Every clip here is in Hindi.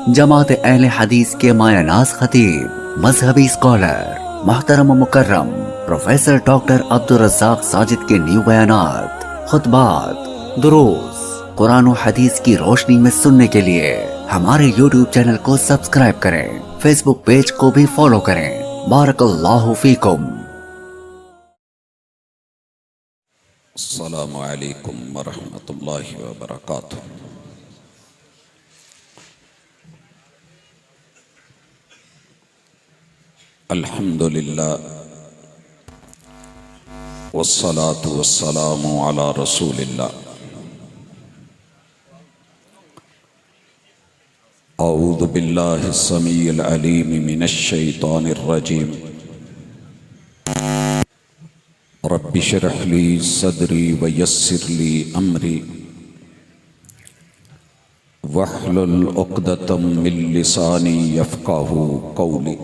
जमात अहले हदीस के मायानाज खतीब, मजहबी स्कॉलर, मोहतरम मुकर्रम प्रोफेसर डॉक्टर अब्दुल रज़्ज़ाक साजिद के न्यू बयानात, खुतबात, दुरूस कुरान और हदीस की रोशनी में सुनने के लिए हमारे YouTube चैनल को सब्सक्राइब करें, फेसबुक पेज को भी फॉलो करें। बारकल्लाहु फीकुम। अस्सलामु अलैकुम वरहमतुल्लाहि वबरकातुहू। अल्हम्दुलिल्लाह वस्सलातु वस्सलामु अला रसूलिल्लाह। औज़ु बिल्लाहि समीइल अलीम मिनश शैतानिर रजीम। रब्बि श्रह ली सदरी व यस्सिर ली अमरी वहलुल उक़दतम मिन लिसानी यफ़क़हू क़ौली।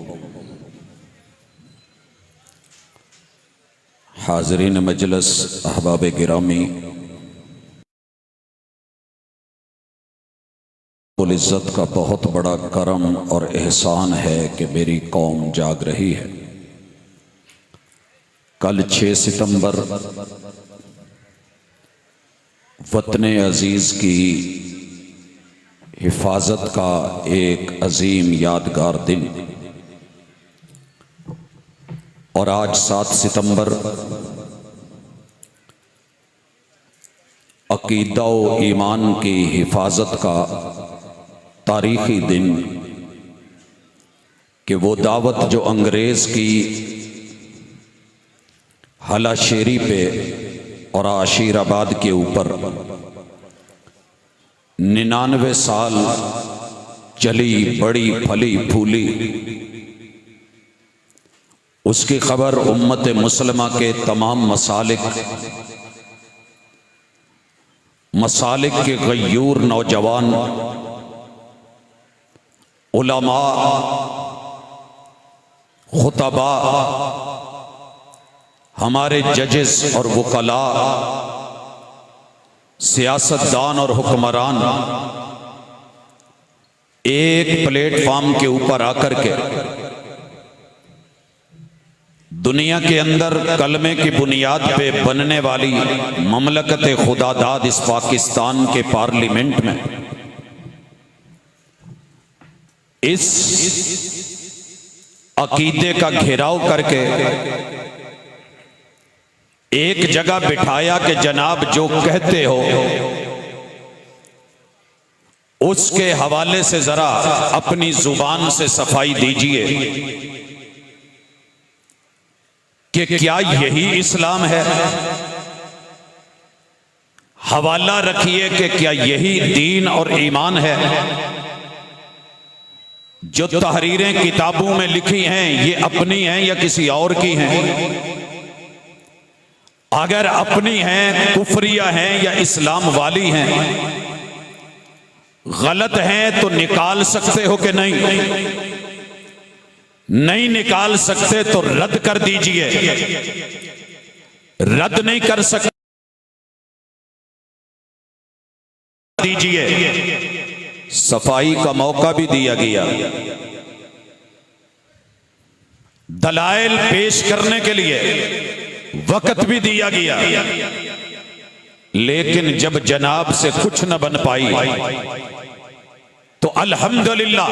हाज़रीन मजलिस, अहबाब गिरामी, इज़्ज़त का बहुत बड़ा करम और एहसान है कि मेरी कौम जाग रही है। कल 6 सितंबर वतन अजीज़ की हिफाजत का एक अजीम यादगार दिन, और आज 7 सितंबर अकीदा व ईमान की हिफाजत का तारीख़ी दिन कि वो दावत जो अंग्रेज़ की हलाशेरी पे और आशीराबाद के ऊपर 99 साल चली, बड़ी फली फूली, उसकी खबर उम्मत मुसलमा के तमाम मसालिक के गयूर नौजवान, उलमा, खुतबा, हमारे जजेस और वकला, सियासतदान और हुक्मरान एक प्लेटफॉर्म के ऊपर आकर के दुनिया के अंदर कलमे की बुनियाद पे बनने वाली ममलकत खुदादाद इस पाकिस्तान के पार्लियामेंट में इस अकीदे का घेराव करके एक जगह बिठाया कि जनाब जो कहते हो उसके हवाले से जरा अपनी जुबान से सफाई दीजिए कि क्या यही इस्लाम है। हवाला रखिए कि क्या यही दीन और ईमान है। जो तहरीरें किताबों में लिखी हैं ये अपनी हैं या किसी और की हैं। अगर अपनी हैं, कुफरिया हैं या इस्लाम वाली हैं, गलत हैं तो निकाल सकते हो कि नहीं? नहीं निकाल सकते तो रद्द कर दीजिए। रद्द नहीं कर सकते दीजिए। सफाई का मौका भी दिया गया, दलाइल पेश करने के लिए वक्त भी दिया गया, लेकिन जब जनाब से कुछ न बन पाई तो अल्हम्दुलिल्लाह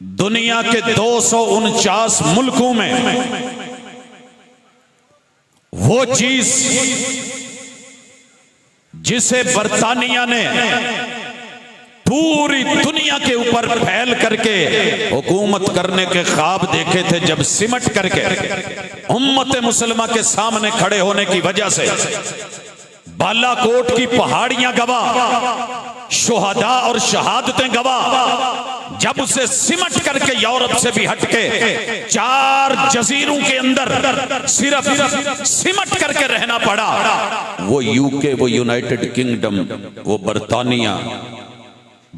दुनिया के 249 मुल्कों में वो चीज जिसे बरतानिया ने पूरी दुनिया के ऊपर फैल करके हुकूमत करने के ख्वाब देखे थे, जब सिमट करके उम्मत मुसलमा के सामने खड़े होने की वजह से बालाकोट की पहाड़ियां गवाह, शुहदा और शहादतें गवाह, जब उसे सिमट करके यूरोप से भी हटके 4 जजीरों के अंदर सिर्फ सिमट करके रहना पड़ा, वो यूके, वो यूनाइटेड किंगडम, वो बरतानिया,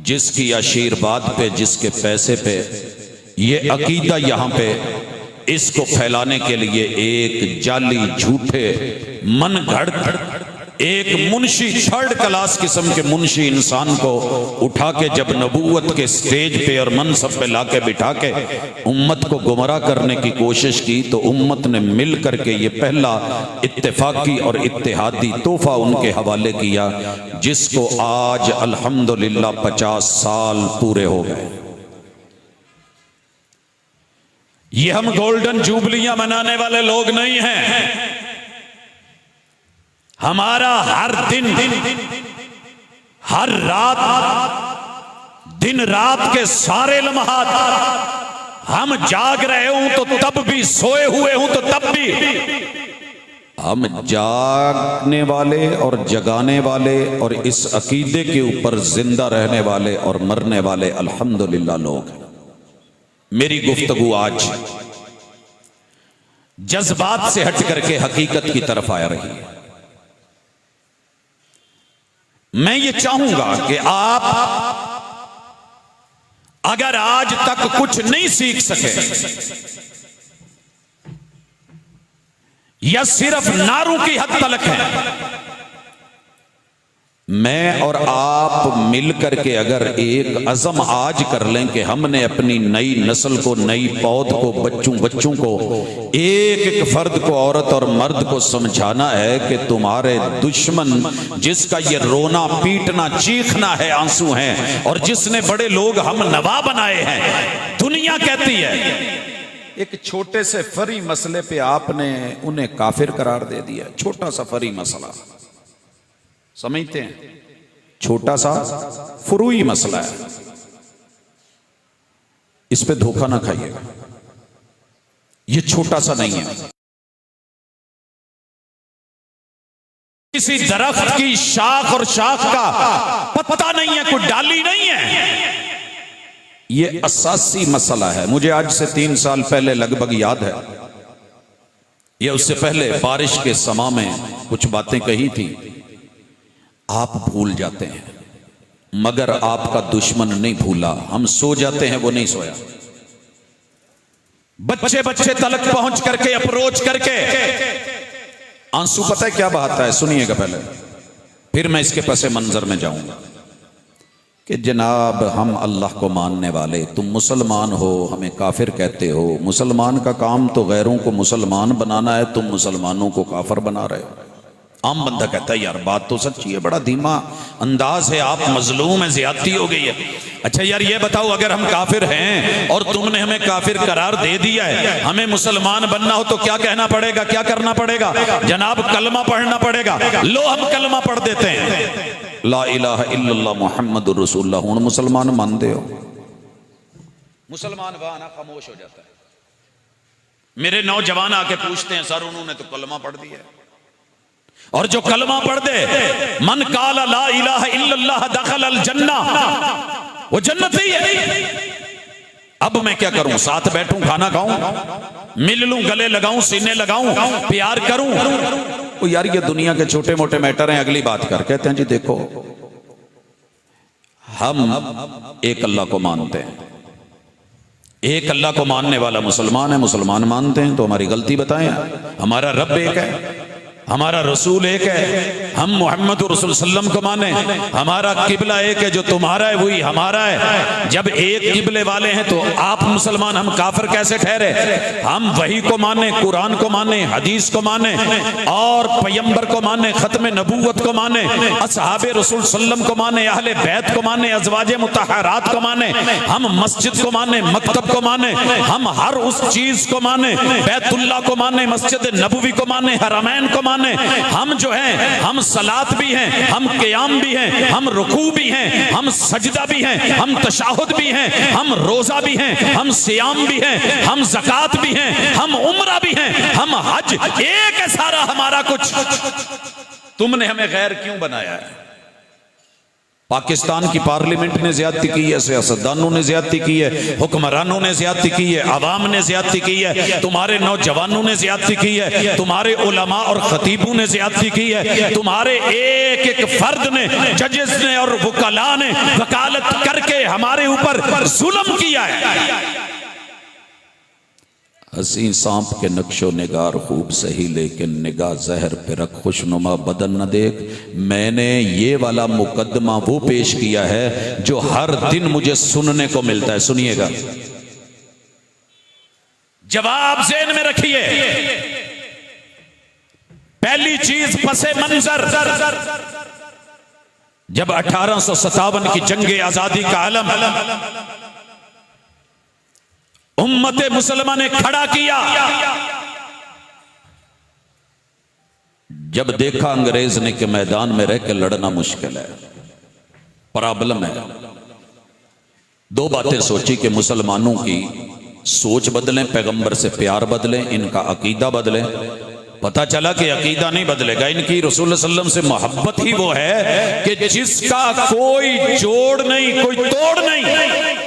जिसकी आशीर्वाद पे, जिसके पैसे पे ये अकीदा यहां पे इसको फैलाने के लिए एक जाली झूठे मन घड़त एक मुंशी, थर्ड क्लास किस्म के मुंशी इंसान को उठा के जब नबूवत के स्टेज पे और मनसब पे लाके बिठा के उम्मत को गुमराह करने की कोशिश की, तो उम्मत ने मिल करके ये पहला इत्तेफाकी और इत्तेहादी तोहफा उनके हवाले किया, जिसको आज अल्हम्दुलिल्लाह 50 साल पूरे हो गए। ये हम गोल्डन जुबलियां मनाने वाले लोग नहीं हैं। हमारा हर दिन, हर रात, दिन रात के सारे लम्हात, हम जाग रहे हूं तो तब भी, सोए हुए हूं तो तब भी, हम जागने वाले और जगाने वाले और इस अकीदे के ऊपर जिंदा रहने वाले और मरने वाले अल्हम्दुलिल्लाह लोग हैं। मेरी गुफ्तगू आज जज्बात से हट करके हकीकत की तरफ आ रही है। मैं ये चाहूंगा कि आप अगर आज तक कुछ नहीं सीख सके या सिर्फ नारों की हद तलक है, मैं और आप मिल करके अगर एक अज़म आज कर लें कि हमने अपनी नई नस्ल को, नई पौध को, बच्चों को, एक एक फर्द को, औरत और मर्द को समझाना है कि तुम्हारे दुश्मन, जिसका ये रोना पीटना चीखना है, आंसू हैं, और जिसने बड़े लोग हम नवा बनाए हैं, दुनिया कहती है। एक छोटे से फरी मसले पे आपने उन्हें काफिर करार दे दिया। छोटा सा फरी मसला, समझते हैं, छोटा सा फुरूई मसला है, इस पे धोखा ना खाइएगा, ये छोटा सा नहीं है। किसी दरख्त की शाख और शाख का पत्ता नहीं है, कोई डाली नहीं है, ये असासी मसला है। मुझे आज से 3 साल पहले लगभग याद है, ये उससे पहले बारिश के समा में कुछ बातें कही थी। आप भूल जाते हैं मगर आपका दुश्मन नहीं भूला। हम सो जाते हैं, वो नहीं सोया। बच्चे बच्चे तलक पहुंच करके, अप्रोच करके आंसू पता है क्या बहाता है, सुनिएगा पहले, फिर मैं इसके पसे मंजर में जाऊंगा कि जनाब हम अल्लाह को मानने वाले, तुम मुसलमान हो, हमें काफिर कहते हो। मुसलमान का काम तो गैरों को मुसलमान बनाना है, तुम मुसलमानों को काफिर बना रहे हो। आम बंदा कहता है यार बात तो सच्ची है, बड़ा धीमा अंदाज है, आप मजलूम है, ज्यादती हो गई है। अच्छा यार ये बताओ, अगर हम काफिर हैं और तुमने हमें काफिर करार दे दिया है, हमें मुसलमान बनना हो तो क्या कहना पड़ेगा, क्या करना पड़ेगा? जनाब कलमा पढ़ना पड़ेगा। लो हम कलमा पढ़ देते हैं, ला इलाहा इल्लल्लाह मुहम्मदुर रसूलुल्लाह। हुण मुसलमान मानते हो? मुसलमान वहां खामोश हो जाता है। मेरे नौजवान आके पूछते हैं सर उन्होंने तो कलमा पढ़ दिया, और जो कलमा पढ़ दे, मन काला ला इलाहा इल्लल्लाह दखल अल जन्ना, वो जन्नती है। अब मैं क्या करूं? साथ बैठूं, खाना खाऊं, मिल लूं, गले लगाऊं, सीने लगाऊं, प्यार करूं? वो यार ये दुनिया के छोटे मोटे मैटर हैं, अगली बात कर। कहते हैं जी देखो हम एक अल्लाह को मानते हैं, एक अल्लाह को मानने वाला मुसलमान है, मुसलमान मानते हैं तो हमारी गलती बताएं। हमारा रब एक है, हमारा रसूल एक है, हम मोहम्मद रसूल सल्लम को माने, हमारा किबला एक है, जो तुम्हारा है वही हमारा है। जब एक किबले वाले हैं तो आप मुसलमान, हम काफिर कैसे ठहरे? हम वही को माने, कुरान को माने, हदीस को माने, और पैगंबर को माने, खत्म नबूवत को माने, असहाबे रसूल सल्लम को माने, अहले बैत को माने, अज़वाजे मुतहरात को माने, हम मस्जिद को माने, मकतब को माने, हम हर उस चीज को माने, बैतुल्लाह को माने, मस्जिद नबवी को माने, हरमैन को माने। हम जो हैं, हम सलात भी हैं, हम क़याम भी हैं, हम रुकू भी हैं, हम सजदा भी हैं, हम तशाहुद भी हैं, हम रोजा भी हैं, हम सियाम भी हैं, हम ज़कात भी हैं, हम उम्रा भी हैं, हम हज, एक है सारा हमारा कुछ। तुमने हमें गैर क्यों बनाया है? पाकिस्तान की पार्लियामेंट ने ज्यादती की है, सियासतदानों ने ज्यादती की है, हुक्मरानों ने ज्यादती की है, अवाम ने ज्यादती की है, तुम्हारे नौजवानों ने ज्यादती की है, तुम्हारे उलमा और खतीबों ने ज्यादती की है, तुम्हारे एक एक फर्द ने, जजेस ने और वकाला ने वकालत करके हमारे ऊपर जुल्म किया है। हसी सांप के नक्शो निगार खूब सही, लेकिन निगाह जहर पे रख खुशनुमा बदन न देख। मैंने ये वाला मुकदमा वो पेश किया है जो हर दिन मुझे सुनने को मिलता है। सुनिएगा, जवाब ज़हन में रखिए। पहली चीज पसे मंजर, जब 1857 की जंग आजादी का आलम उम्मत मुसलमान ने खड़ा किया, जब देखा अंग्रेज ने कि मैदान में रह के लड़ना मुश्किल है, प्रॉब्लम है, दो बातें सोची कि मुसलमानों की सोच बदलें, पैगंबर से प्यार बदलें, इनका अकीदा बदलें। पता चला कि अकीदा नहीं बदलेगा, इनकी रसूल सल्लल्लाहु अलैहि वसल्लम से मोहब्बत ही वो है कि जिसका कोई जोड़ नहीं, कोई तोड़ नहीं।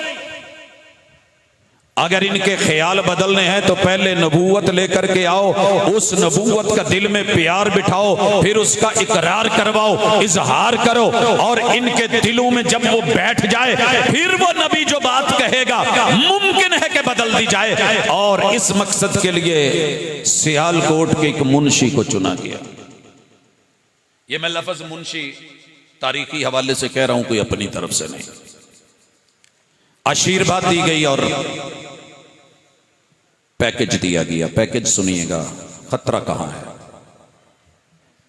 अगर इनके ख्याल बदलने हैं तो पहले नबूवत लेकर के आओ, उस नबूवत का दिल में प्यार बिठाओ, फिर उसका इकरार करवाओ, इजहार करो, और इनके दिलों में जब वो बैठ जाए फिर वो नबी जो बात कहेगा मुमकिन है कि बदल दी जाए। और इस मकसद के लिए सियालकोट के एक मुंशी को चुना गया। ये मैं लफ्ज मुंशी तारीखी हवाले से कह रहा हूं, कोई अपनी तरफ से नहीं। आशीर्वाद दी गई और पैकेज दिया गया। पैकेज सुनिएगा, खतरा कहां है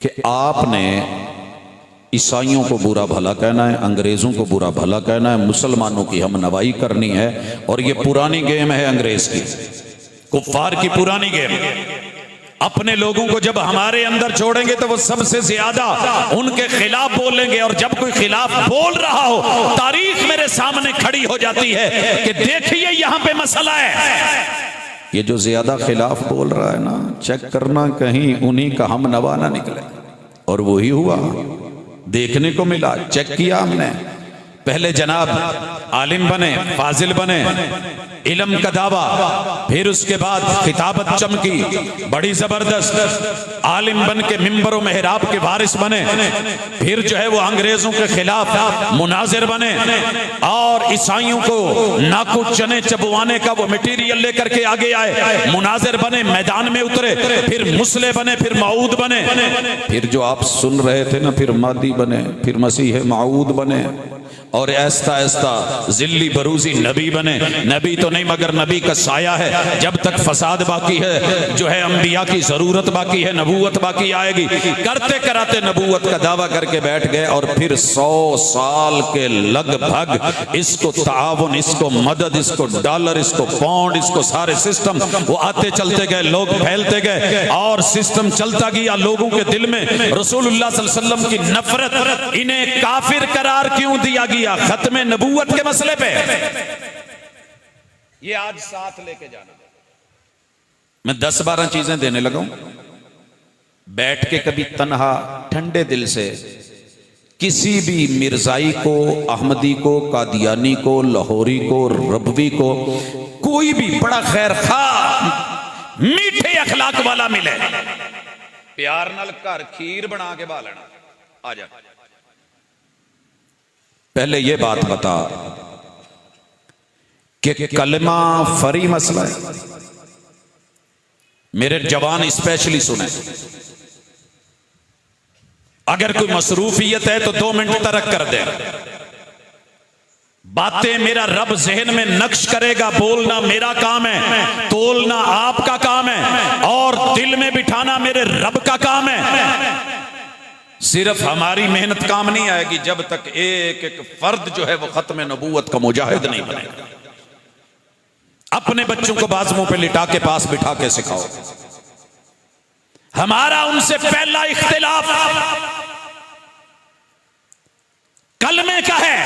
कि आपने ईसाइयों को बुरा भला कहना है, अंग्रेजों को बुरा भला कहना है, मुसलमानों की हम नवाई करनी है। और ये पुरानी गेम है अंग्रेज की, कुफ्फार की पुरानी गेम। अपने लोगों को जब हमारे अंदर छोड़ेंगे तो वो सबसे ज्यादा उनके खिलाफ बोलेंगे, और जब कोई खिलाफ बोल रहा हो तारीख मेरे सामने खड़ी हो जाती है कि देखिए यहां पे मसला है। ये जो ज्यादा खिलाफ बोल रहा है ना, चेक करना कहीं उन्हीं का हम नवा ना निकले। और वही हुआ, देखने को मिला, चेक किया हमने। पहले जनाब आलिम बने, फाजिल बने, इल्म का दावा, फिर उसके बाद खिताबत चमकी बड़ी जबरदस्त, आलिम बन के मिंबर और मेहराब के वारिस बने, फिर जो है वो अंग्रेजों के खिलाफ मुनाजिर बने, और ईसाइयों को नाकू चने चबवाने का वो मटीरियल लेकर के आगे आए, मुनाजिर बने, मैदान में उतरे, फिर मुसले बने, फिर माऊद बने, फिर जो आप सुन रहे थे ना, फिर मादी बने, फिर मसीह माऊद बने, और ऐसा ऐसा जिल्ली बरूजी नबी बने। नबी तो नहीं मगर नबी का साया है। जब तक फसाद बाकी है, जो है अंबिया की जरूरत बाकी है, नबूवत बाकी आएगी। करते कराते नबूवत का दावा करके बैठ गए, और फिर 100 साल के लगभग इसको ताउन, इसको मदद, इसको डॉलर, इसको पाउंड, इसको सारे सिस्टम वो आते चलते गए, लोग फैलते गए, और सिस्टम चलता गया। लोगों के दिल में रसूलुल्लाह सल्लल्लाहु अलैहि वसल्लम की नफरत, इन्हें काफिर करार क्यों दिया गया? खत्मे नबूवत के मसले पे। ये आज साथ लेके जाना, मैं 10-12 चीजें देने लगा हूं। बैठ के कभी तन्हा ठंडे दिल से किसी भी मिर्जाई को, अहमदी को, कादियानी को, लाहौरी को, रबवी को, कोई भी बड़ा खैर खा मीठे अखलाक वाला मिले, प्यार नाल घर खीर बना के बा लेना। आ जा, पहले ये बात बता कि कलमा फरी मसला है। मेरे जवान स्पेशली सुने, अगर कोई मसरूफियत है तो 2 मिनट तरक कर दे। बातें मेरा रब जहन में नक्श करेगा, बोलना मेरा काम है, तोलना आपका काम है, और दिल में बिठाना मेरे रब का काम है। सिर्फ हमारी मेहनत काम नहीं आएगी जब तक एक एक फर्द जो है वो खत्म नबूवत का मुजाहिद नहीं बनेगा। अपने बच्चों को बाजुओं पे लिटा के पास बिठा के सिखाओ। हमारा उनसे पहला इख्तिलाफ कलमे का है।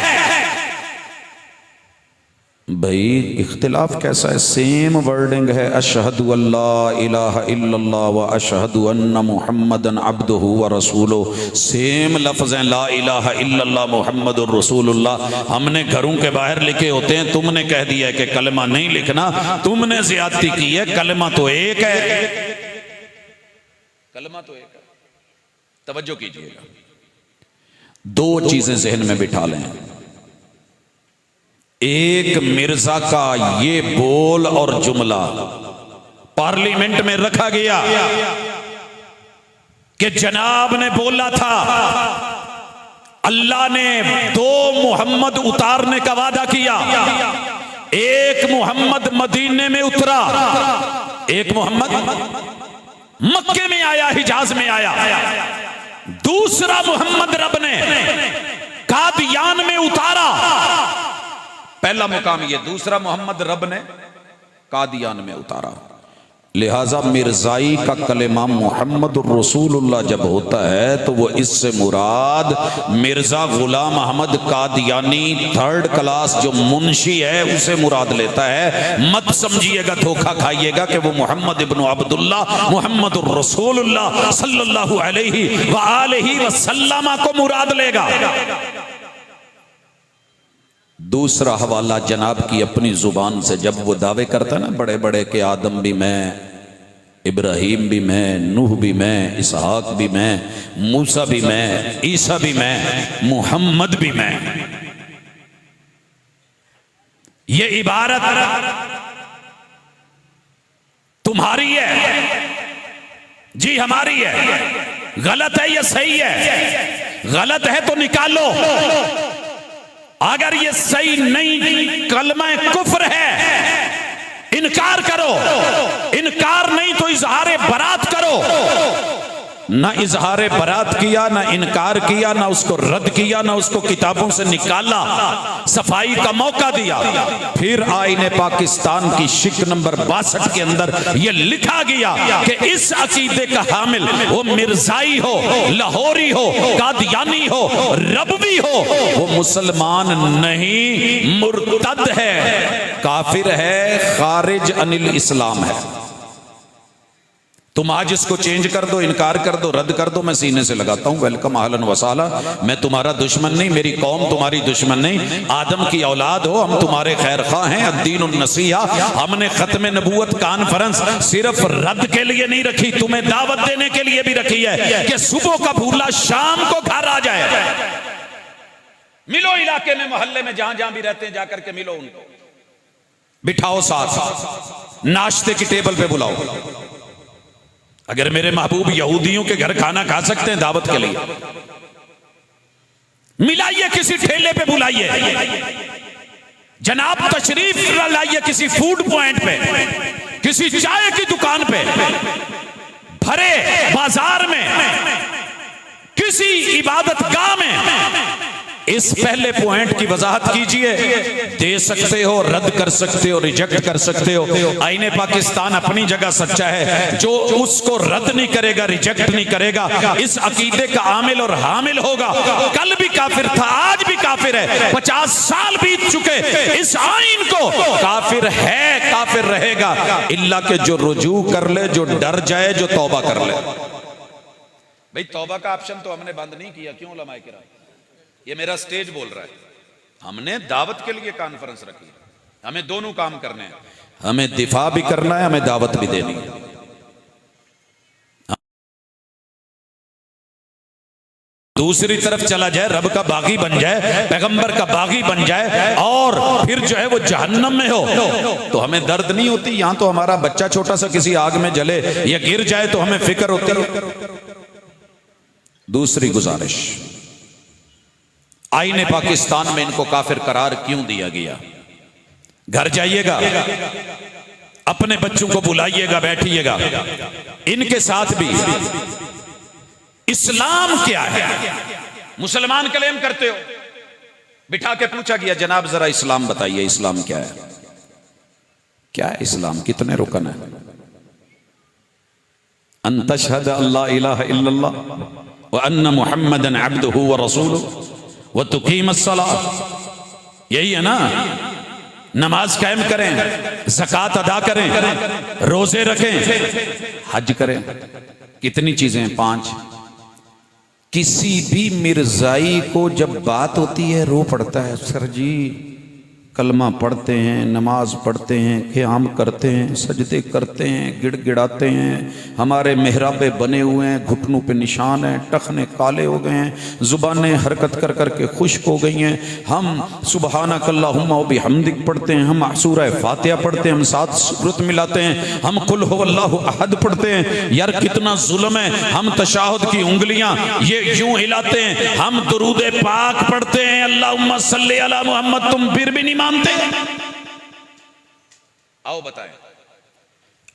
भाई इख्तिलाफ कैसा है? सेम वर्डिंग है, अशहदु अल्ला इलाहा इल्लल्लाह व अशहदु अन्ना मुहम्मदन अब्दुहु व रसूलुहु। सेम लफ्ज़ हैं, ला इलाहा इल्लल्लाह मुहम्मदुर रसूलुल्लाह। हमने घरों के बाहर लिखे होते हैं, तुमने कह दिया है कि कलमा नहीं लिखना, तुमने ज्यादती की है। कलमा तो एक है, कलमा तो एक है। तवज्जो कीजिएगा, 2 चीजें जहन में बिठा लें। एक, मिर्जा का ये बोल और जुमला पार्लियामेंट में रखा गया कि जनाब ने बोला था अल्लाह ने 2 मोहम्मद उतारने का वादा किया। एक मोहम्मद मदीने में उतरा, एक मोहम्मद मक्के में आया, हिजाज में आया। दूसरा मोहम्मद रब ने कादियान में उतारा। पहला मुकाम ये, दूसरा मोहम्मद रब ने कादियान में उतारा। लिहाजा मिर्जाई का कलेमा मोहम्मद रसूलुल्लाह जब होता है तो वो इससे मुराद मिर्जा गुलाम अहमद कादियानी 3rd क्लास जो मुंशी है उसे मुराद लेता है। मत समझिएगा, धोखा खाइएगा कि वो मोहम्मद इब्न अब्दुल्लाह मोहम्मद रसूलुल्लाह सल्लल्लाहु अलैहि व आलिहि वसल्लम को मुराद लेगा। दूसरा हवाला जनाब की अपनी जुबान से जब वो दावे करता है ना बड़े बड़े के आदम भी मैं, इब्राहिम भी मैं, नूह भी मैं, इसहाक भी मैं, मूसा भी मैं, ईसा भी मैं, मोहम्मद भी मैं। ये इबारत तुम्हारी है जी, हमारी है। गलत है या सही है? गलत है तो निकालो। अगर ये सही नहीं, कलमा कुफ्र है, इनकार करो। इनकार नहीं तो इजहार बरात करो। ना इजहार बरात किया, ना इनकार किया, ना उसको रद्द किया, ना उसको किताबों से निकाला, सफाई का मौका दिया। फिर आईने पाकिस्तान की शिक नंबर 62 के अंदर यह लिखा गया कि इस अकीदे का हामिल वो मिर्जाई हो, लाहौरी हो, कादियानी हो, रबवी हो, वो मुसलमान नहीं, मुर्तद है, काफिर है, खारिज अनिल इस्लाम है। तुम आज इसको चेंज कर दो, इनकार कर दो, रद्द कर दो, मैं सीने से लगाता हूं वेलकम आहलन वसाला। मैं तुम्हारा दुश्मन नहीं, मेरी कौम तुम्हारी दुश्मन नहीं, आदम की औलाद हो, हम तुम्हारे खैर खा हैं। अद्दीन नसीहा, हमने खत्म नबूवत कॉन्फ्रेंस सिर्फ रद्द के लिए नहीं रखी, तुम्हें दावत देने के लिए भी रखी है कि सुबह का भूला शाम को घर आ जाए। मिलो इलाके में, मोहल्ले में, जहां जहां भी रहते हैं जाकर के मिलो उनको, बिठाओ साथ, नाश्ते की टेबल पे बुलाओ। अगर मेरे महबूब यहूदियों के घर खाना खा सकते हैं दावत के लिए, मिलाइए, किसी ठेले पे बुलाइए, जनाब तशरीफ लाइए, किसी फूड पॉइंट पे, किसी चाय की दुकान पे, भरे बाजार में, किसी इबादत गाह में। इस पहले पॉइंट की वजाहत कीजिए। दे सकते हो, रद्द कर सकते हो, रिजेक्ट कर सकते हो। आईने पाकिस्तान अपनी जगह सच्चा है। जो उसको रद्द नहीं करेगा, रिजेक्ट नहीं करेगा, इस अकीदे का आमिल और हामिल होगा। कल भी काफिर था, आज भी काफिर है, 50 साल बीत चुके, इस आइन को काफिर है, काफिर रहेगा, इल्ला के जो रुजू कर ले, जो डर जाए, जो तौबा कर ले। भाई तौबा का ऑप्शन तो हमने बंद नहीं किया, क्यों उलमाए किराम? ये मेरा स्टेज बोल रहा है। हमने दावत के लिए कॉन्फ्रेंस रखी, हमें दोनों काम करने हैं, हमें दिफा भी करना है, हमें दावत भी देनी है। दूसरी तरफ चला जाए, रब का बागी बन जाए, पैगंबर का बागी बन जाए, और फिर जो है वो जहन्नम में हो, तो हमें दर्द नहीं होती। यहां तो हमारा बच्चा छोटा सा किसी आग में जले या गिर जाए तो हमें फिक्र होती है। दूसरी गुजारिश, आईने पाकिस्तान में इनको काफिर करार क्यों दिया गया? घर जाइएगा, अपने बच्चों को बुलाइएगा, बैठिएगा, इनके साथ भी इस्लाम क्या है, मुसलमान क्लेम करते हो, बिठा के पूछा गया जनाब जरा इस्लाम बताइए, इस्लाम क्या है? क्या है इस्लाम? कितने रुकन है? अन तशहद अल्ला इलाहा इल्लल्लाह व अन्ना मुहम्मदन अब्दुहु व रसूलुहु व तुकीमस सलाह। यही है ना? नमाज कायम करें, ज़कात अदा करें, रोजे रखें, हज करें। कितनी चीजें? 5। किसी भी मिर्जाई को जब बात होती है रो पड़ता है, सर जी कलमा पढ़ते हैं, नमाज पढ़ते हैं, क़याम करते हैं, सजदे करते हैं, गिड़गिड़ाते हैं, हमारे मेहराबे बने हुए हैं, घुटनों पे निशान हैं, टखने काले हो गए हैं, ज़ुबानें हरकत कर कर के खुश्क हो गई हैं। हम सुबहानक अल्लाहुम्मा व बिहम्दिक पढ़ते हैं, हम सूरह फातिहा पढ़ते हैं, हम 7 सूरत मिलाते हैं, हम कुल हुवल्लाहु अहद पढ़ते हैं। यार कितना जुल्म है, हम तशाहुद की उंगलियां ये यूं हिलाते हैं, हम दुरूद पाक पढ़ते हैं अल्लाहुम्मा सल्ली अला मुहम्मद, तुम फिर भी नहीं मानते। आओ बताएं।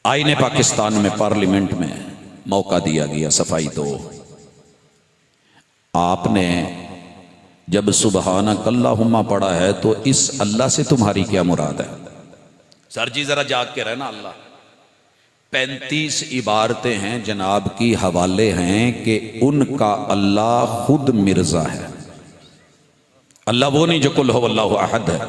आईने पाकिस्तान में पार्लियामेंट में मौका दिया गया सफाई दो। आपने जब सुबहानक अल्लाहुम्मा पढ़ा है तो इस अल्लाह से तुम्हारी क्या मुराद है? सर जी जरा जाग के रहना। अल्लाह 35 इबारतें हैं जनाब की, हवाले हैं कि उनका अल्लाह खुद मिर्जा है। अल्लाह वो नहीं जो कुल हुवल्लाहु अहद है।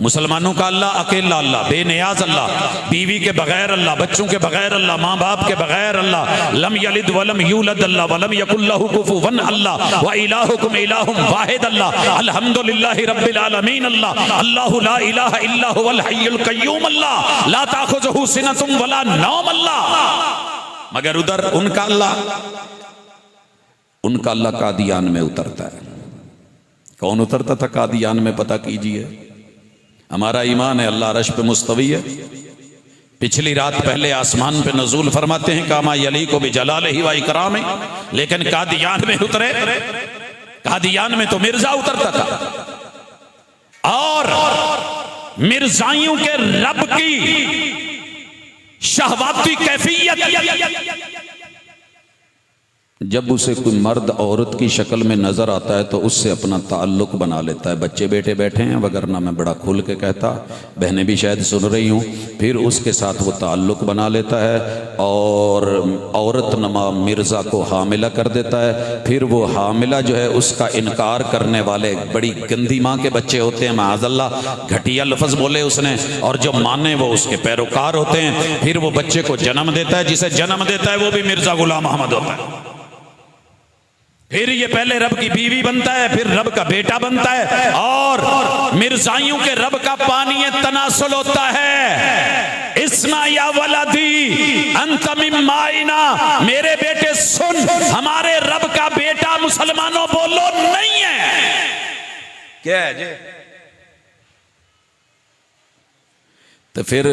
मुसलमानों का अल्लाह अकेला अल्लाह, बेनियाज अल्लाह, बीवी के बगैर अल्लाह, बच्चों के बगैर अल्लाह, माँ बाप के बगैर अल्लाह, लम यलिद वलम यूलद अल्लाह, वलम यकुल लहू कुफुवन अल्लाह, व इलाहुकुम इलाहुम वाहिद अल्लाह, अल्हम्दुलिल्लाहि रब्बिल आलमीन अल्लाह, अल्लाहु ला इलाहा इल्ला हुवल हय्युल कय्यूम अल्लाह, ला ताखुजुहु सिनतुम वला नौम अल्लाह। मगर उधर उनका अल्लाह कादियान में उतरता है। कौन उतरता था कादियान में पता कीजिए। हमारा ईमान है अल्लाह अर्श पे मुस्तवी है। पिछली रात पहले आसमान पे नजूल फरमाते हैं कामा यली को भी जलालिही व इकरामी, लेकिन कादियान में उतरे। कादियान में तो मिर्जा उतरता था और मिर्जाइयों के रब की शहवाती कैफियत, जब उसे कोई मर्द औरत की शक्ल में नजर आता है तो उससे अपना ताल्लुक बना लेता है। बच्चे बेटे बैठे हैं, वगरना मैं बड़ा खुल के कहता, बहनें भी शायद सुन रही हूँ। फिर उसके साथ वो ताल्लुक बना लेता है और औरत नमा मिर्ज़ा को हामिला कर देता है। फिर वो हामिला जो है उसका इनकार करने वाले बड़ी गंदी माँ के बच्चे होते हैं, माअज़ल्लाह, घटिया लफ्ज़ बोले उसने, और जो माने वो उसके पैरोकार होते हैं। फिर वो बच्चे को जन्म देता है, जिसे जन्म देता है वो भी मिर्ज़ा गुलाम अहमद होता है। फिर ये पहले रब की बीवी बनता है, फिर रब का बेटा बनता है, और मिर्जाइयों के रब का पानी तनासुल होता है। इस्मा या वलदी अंत मिन माइना, मेरे बेटे सुन, हमारे रब का बेटा मुसलमानों बोलो नहीं है। क्या है जी? तो फिर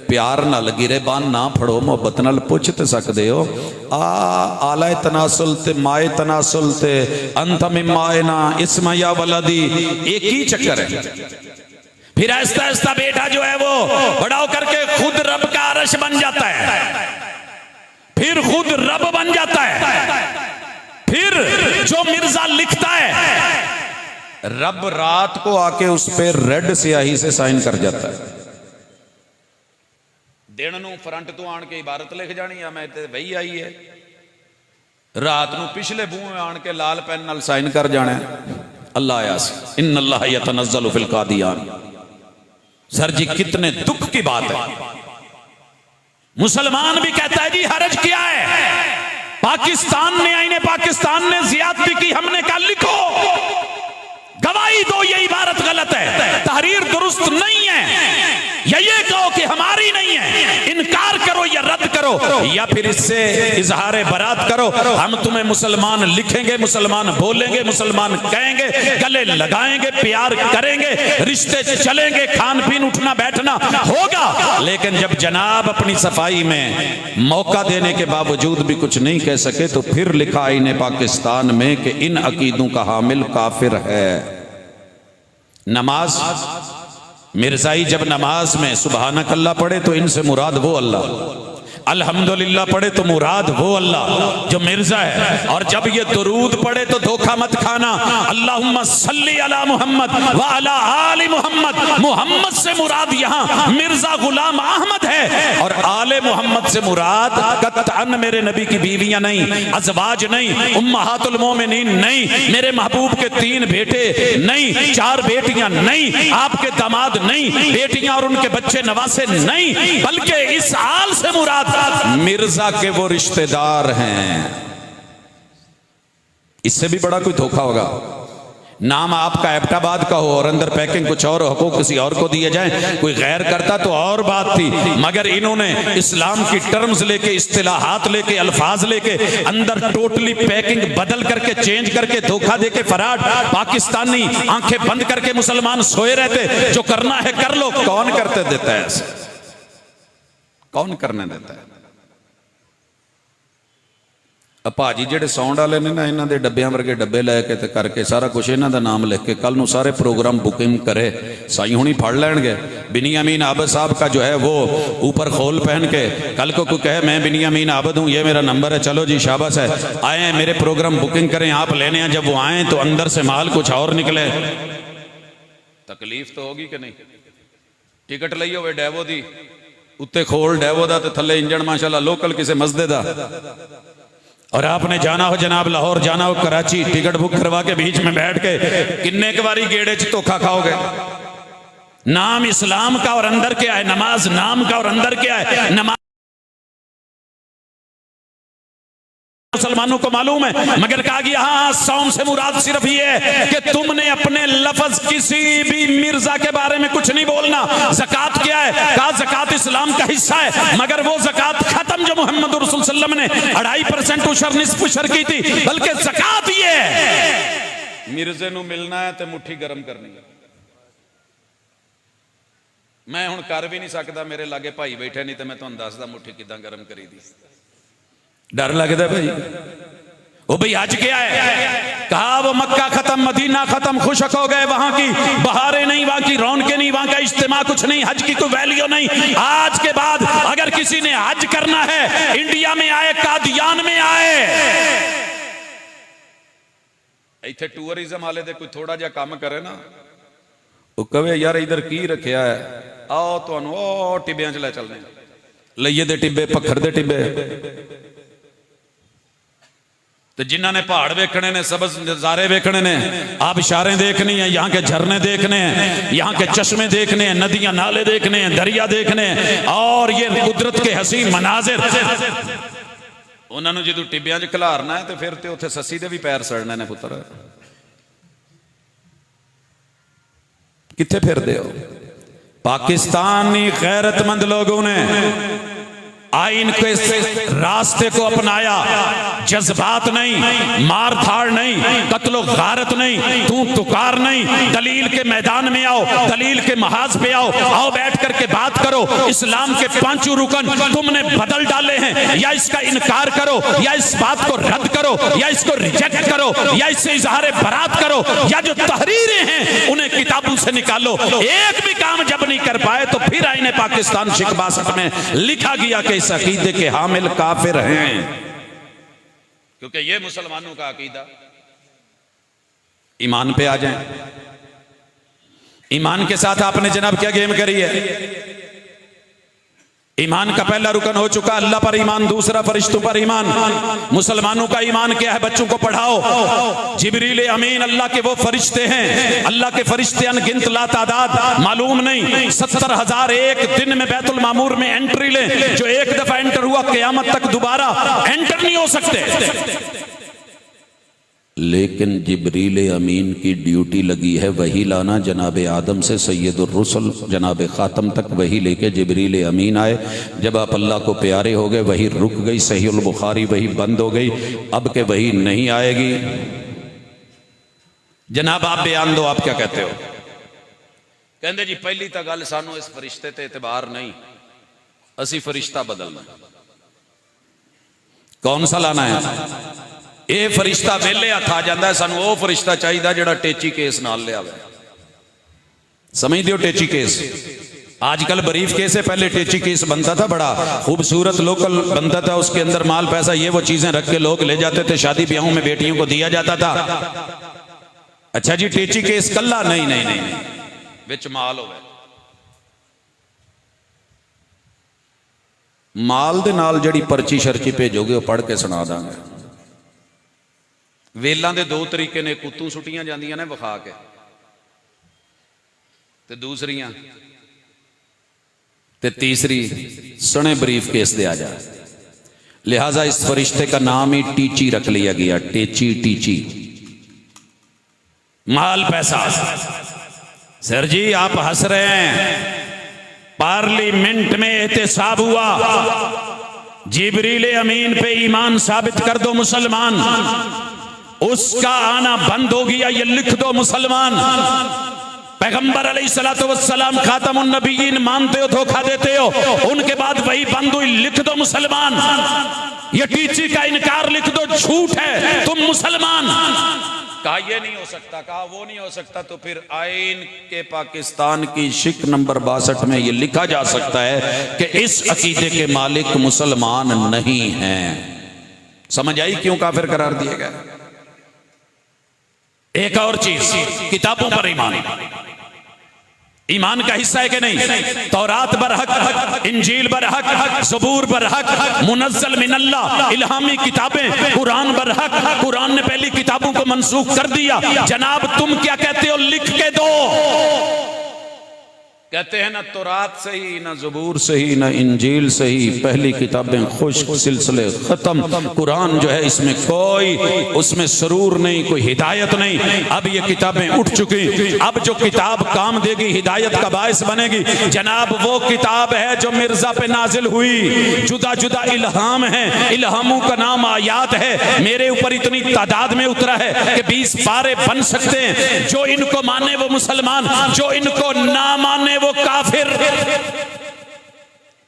प्यार नाल गिरेबान ना फड़ो, मुहब्बत नाल पुछ ते सकदे हो। आला तनासुल ते माए तनासुल ते अंत मिन माइना इस्मा या वलदी, एक ही चक्कर है। फिर आहिस्ता आहिस्ता बेटा जो है वो बड़ा होकर के खुद रब का अरश बन जाता है, फिर खुद रब बन जाता है। फिर जो मिर्जा लिखता है, रब रात को आके उस पर रेड स्याही से साइन कर जाता है। दिन नूं फ्रंट तो आन के इबारत लिख जानी है, मैं ते वही आई है। रात नूं पिछले बूहे आन के लाल पेन नाल साइन कर जाना है। अल्लाह यास इन्नल्लाह यतनज़्ज़लु फिल कादियान। सर जी कितने दुख की बात है। मुसलमान भी कहता है जी हरज किया है, पाकिस्तान ने आईने पाकिस्तान ने ज्यादती की, हमने कहा लिखो, गवाही दो ये इबारत गलत है, तहरीर दुरुस्त नहीं है, या ये कहो कि हमारी नहीं है, इनकार करो या रद्द करो, या फिर इससे इजहार बरात करो। हम तुम्हें मुसलमान लिखेंगे, मुसलमान बोलेंगे, मुसलमान कहेंगे, गले लगाएंगे, प्यार करेंगे, रिश्ते चलेंगे, खान पीन उठना बैठना होगा। लेकिन जब जनाब अपनी सफाई में मौका देने के बावजूद भी कुछ नहीं कह सके, तो फिर लिखा आईने पाकिस्तान में कि इन अकीदों का हामिल काफिर है। नमाज, मिर्जाई जब नमाज में सुबहानक अल्लाह पढ़े तो इनसे मुराद वो अल्लाह, अल्हम्दुलिल्लाह पढ़े तो मुराद वो अल्लाह जो मिर्जा है। और जब ये दुरूद पढ़े तो धोखा मत खाना, अल्लाहुम्मा सल्ली अला मुहम्मद व अला आलि मुहम्मद, मुहम्मद से मुराद यहाँ मिर्जा गुलाम अहमद है, और आले मुहम्मद से मुराद कत्अन मेरे नबी की बीवियां नहीं, अज़वाज नहीं, उम्महातुल मोमिनीन नहीं, मेरे महबूब के 3 बेटे नहीं, 4 बेटियां नहीं, आपके दामाद नहीं, बेटियां और उनके बच्चे नवासे नहीं, बल्कि इस आल से मुराद मिर्जा के वो रिश्तेदार हैं। इससे भी बड़ा कोई धोखा होगा। नाम आपका एबटाबाद का हो और अंदर पैकिंग कुछ और, हकूक किसी और को दिए जाए, कोई गैर करता तो और बात थी, मगर इन्होंने इस्लाम की टर्म्स लेके, इस्तिलाहात लेके, अल्फाज लेके अंदर टोटली पैकिंग बदल करके, चेंज करके, धोखा देके फराड पाकिस्तानी आंखें बंद करके मुसलमान सोए रहते, जो करना है कर लो। कौन करते देता है ऐसे? कौन करने देता है? भाजी जेडे साउंड वाले ने ना, इन्हों के डब्बियां वर्गे डब्बे लैके ते करके सारा कुछ इन्हों का नाम लिख के कल नू सारे प्रोग्राम बुकिंग करे, साई हुणी फड़ लैणगे। बिनियामीन आबद साहब का जो है वो ऊपर खोल पहन के, कल को कोई कहे मैं बिनियामीन आबद हूँ, ये मेरा नंबर है, चलो जी शाबाश है, आए हैं मेरे प्रोग्राम बुकिंग करें, आप लेने हैं। जब वो आए तो अंदर से माल कुछ और निकले, तकलीफ तो होगी कि नहीं? टिकट ली हो डैवो दी, उत्ते खोल डैवो दा ते थले इंजन माशाल्लाह लोकल किसी मसदे दा, और आपने जाना हो जनाब लाहौर, जाना हो कराची, टिकट बुक करवा के बीच में बैठ के किन्ने के बारी गेड़े च धोखा खाओगे? नाम इस्लाम का और अंदर क्या है? नमाज नाम का और अंदर क्या है? नमाज मुसलमानों को मालूम है, मगर कहा गया हाँ सौम से मुराद सिर्फ ये है कि तुमने अपने लफ्ज किसी भी मिर्जा के बारे में कुछ नहीं बोलना। ज़कात क्या है? कहा ज़कात इस्लाम का हिस्सा है, मगर वो ज़कात खत्म जो मोहम्मद रसूल सल्लल्लाहु अलैहि वसल्लम ने 2.5% उशर निस्फ उशर की थी, बल्कि ज़कात ये है मिर्जे नू मिलना है तो मुट्ठी गर्म करनी है। मैं हुण कर भी नहीं सकता, मेरे लागे भाई बैठे नहीं तो मैं तुहानू दसदा मुट्ठी किदां गर्म करी दी। डर लगता भाई, वो भाई हज क्या है? कहा वो मक्का खत्म, मदीना खत्म, खुशक हो गए, वहां की बहारें नहीं, वहां की रौनकें नहीं, वहां का इज्तिमा कुछ नहीं, हज की कोई वैल्यू नहीं। आज के बाद अगर किसी ने हज करना है, इंडिया में आए, कादियान में आए, इत्थे टूरिज्म वाले दे कोई थोड़ा जिहा काम करे ना, वो कहे यार इधर की रखिया है, आओ तुहानू ओ टिब्बियां च लै चलने, लइये दे टिब्बे, पत्थर दे टिब्बे। तो जिन्हों ने पहाड़ वेखने ने, सबज नजारे वेखने ने, आबशारें देखनी है, यहाँ के झरने देखने हैं, यहाँ के चश्मे देखने हैं, नदियां नाले देखने हैं, दरिया देखने हैं, और ये कुदरत के हसीन मनाजिर। उन्होंने जो टिब्बियां च खिलारना है तो फिर तो उत्थे सस्सी दे भी पैर सड़ने ने पुत्र। कित्थे फिरदे हो? पाकिस्तानी गैरतमंद लोगों ने आइन के रास्ते को अपनाया, जज्बात नहीं, मार धाड़ नहीं, कत्लो गारत नहीं, तू तुकार नहीं, दलील के मैदान में आओ, दलील के महाज पे आओ, आओ बैठ करके बात करो। इस्लाम के 5 रुकन तुमने बदल डाले हैं, या इसका इनकार करो, या इस बात को रद्द करो, या इसको रिजेक्ट करो, या इससे इजहार बरात करो, या जो तहरीरें हैं उन्हें किताबों से निकालो। एक भी काम जब नहीं कर पाए तो फिर आईने पाकिस्तान शिकवा में लिखा गया कि इस अकीदे के हामिल काफिर हैं, क्योंकि ये मुसलमानों का अकीदा। ईमान पे आ जाएं। ईमान के साथ आपने जनाब क्या गेम करी है? ईमान का पहला रुकन हो चुका अल्लाह पर ईमान, दूसरा फरिश्तों पर ईमान। मुसलमानों का ईमान क्या है? बच्चों को पढ़ाओ, जिब्रील अमीन अल्लाह के वो फरिश्ते हैं, अल्लाह के फरिश्ते अनगिनत लातादाद, मालूम नहीं 70,000 एक दिन में बैतुल मामूर में एंट्री ले, जो एक दफा एंटर हुआ क़यामत तक दोबारा एंटर नहीं हो सकते। लेकिन जिब्रील अमीन की ड्यूटी लगी है वही लाना, जनाब आदम से सैयदुर रुsul जनाब ख़ातम तक वही लेके जिब्रील अमीन आए। जब आप अल्लाह को प्यारे हो गए वही रुक गई, सहीहुल बुखारी वही बंद हो गई, अब के वही नहीं आएगी। जनाब आप बयान दो, आप क्या कहते हो? कहते जी पहली तो गल सानू इस फरिश्ते ते एतबार नहीं, असी फरिश्ता बदलना। कौन सा लाना है? ये फरिश्ता वेले हथ आ जाता है, सानू वो फरिश्ता चाहिए जिहड़ा टेची केस नाल लिया। समझ दियो टेची केस आजकल बरीफ केस है, पहले टेची केस बनता था, बड़ा खूबसूरत लोकल बनता था, उसके अंदर माल पैसा ये वो चीजें रख के लोग ले जाते थे, शादी ब्याहों में बेटियों को दिया जाता था। अच्छा जी टेची केस कल्ला नहीं, नहीं नहीं, नहीं। विच माल होवे, माल दे नाल जड़ी पर्ची शर्ची भेजोगे वो पढ़ के सुना दांगे। वेलों के 2 तरीके ने, कुत्तू सुटियां जांदियां ने विखा के, ते दूसरियां ते तीसरी सने बरीफ केस दे आ जा। लिहाजा इस फरिश्ते का नाम ही टीची रख लिया गया, टेची टीची। माल पैसा। सर जी आप हंस रहे हैं, पार्लियामेंट में एहतसाब हुआ, जिब्रील अमीन पे ईमान साबित कर दो मुसलमान, उसका आना बंद हो गया ये लिख दो मुसलमान। पैगंबर अलैहिस्सलातु वस्सलाम खातमुन नबीयीन मानते हो, धोखा देते हो, उनके बाद वही बंद हुई, लिख दो मुसलमान। ये टीची का इनकार लिख दो, झूठ है, तुम मुसलमान। कहा ये नहीं हो सकता, कहा वो नहीं हो सकता, तो फिर आईन के पाकिस्तान की शिक नंबर 62 में ये लिखा जा सकता है कि इस अकीदे के मालिक मुसलमान नहीं हैं। समझ आई क्यों काफिर करार दिए गए। एक और चीज, किताबों पर ईमान, ईमान का हिस्सा है कि नहीं। तौरात बरहक, इंजील बरहक, ज़बूर बरहक, मुनज़्ज़ल मिनल्लाह, इल्हामी किताबें, कुरान बरहक। कुरान ने पहली किताबों को मंसूख कर दिया। जनाब तुम क्या कहते हो, लिख के दो। कहते हैं ना तौरात सही, ना ज़बूर सही, ना इंजील सही, पहली किताबें खुश्क, सिलसिले खत्म। कुरान जो है इसमें कोई उसमें सरूर नहीं, कोई हिदायत नहीं। अब ये किताबें उठ चुकी। अब जो किताब काम देगी, हिदायत का बायस बनेगी, जनाब वो किताब है जो मिर्जा पे नाजिल हुई। जुदा जुदा इल्हाम है, इल्हामों का नाम आयात है। मेरे ऊपर इतनी तादाद में उतरा है कि 20 पारे बन सकते हैं। जो इनको माने वो मुसलमान, जो इनको ना माने वो काफिर।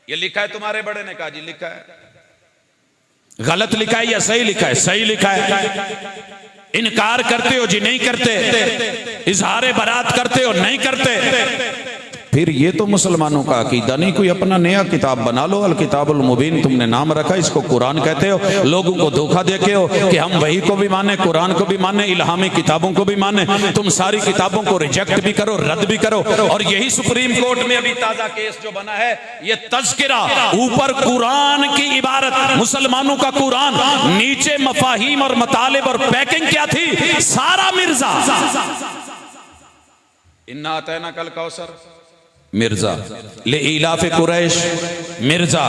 ये लिखा है तुम्हारे बड़े ने कहा जी, लिखा है। गलत लिखा है या सही लिखा है? सही लिखा है। इनकार करते हो जी, नहीं करते। इजहार बरात करते हो, नहीं करते। फिर ये तो मुसलमानों का अकीदा नहीं, कोई अपना नया किताब बना लो। अल किताबुल मुबीन तुमने नाम रखा, इसको कुरान कहते हो। लोगों को धोखा देके हो कि हम वही को भी माने, कुरान को भी माने, इल्हामी किताबों को भी माने। तुम सारी किताबों को रिजेक्ट भी करो, रद्द भी करो। और यही सुप्रीम कोर्ट में अभी ताजा केस जो बना है, ये तज़किरा, ऊपर कुरान की इबारत, मुसलमानों का कुरान, नीचे मफाहीम और मतालिब और पैकिंग क्या थी, सारा मिर्जा। इन्ना अतैना कल कौसर मिर्जा, ले इलाफे कुरैश मिर्जा,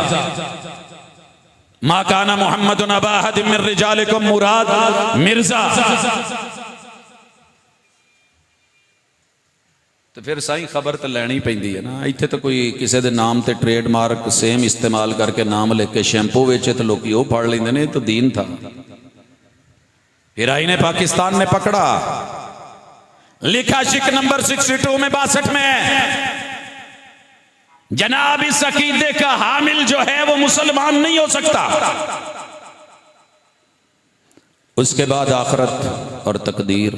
मा काना मुहम्मदुन अबा अहदिम मिन रिजालिकुम मुराद मिर्जा। तो फिर साईं खबर तो लैनी पैंदी है ना। इत्थे तो कोई किसी दे नाम ते ट्रेडमार्क सेम इस्तेमाल करके नाम लिख के शैंपू बेचे तो लोग वो फाड़ लेंदे ने। तो दीन था। फिर आई ने पाकिस्तान ने पकड़ा, लिखा शिक नंबर 62 में 62 में, जनाब इस अकीदे का हामिल जो है वो मुसलमान नहीं हो सकता। उसके बाद आखिरत और तकदीर।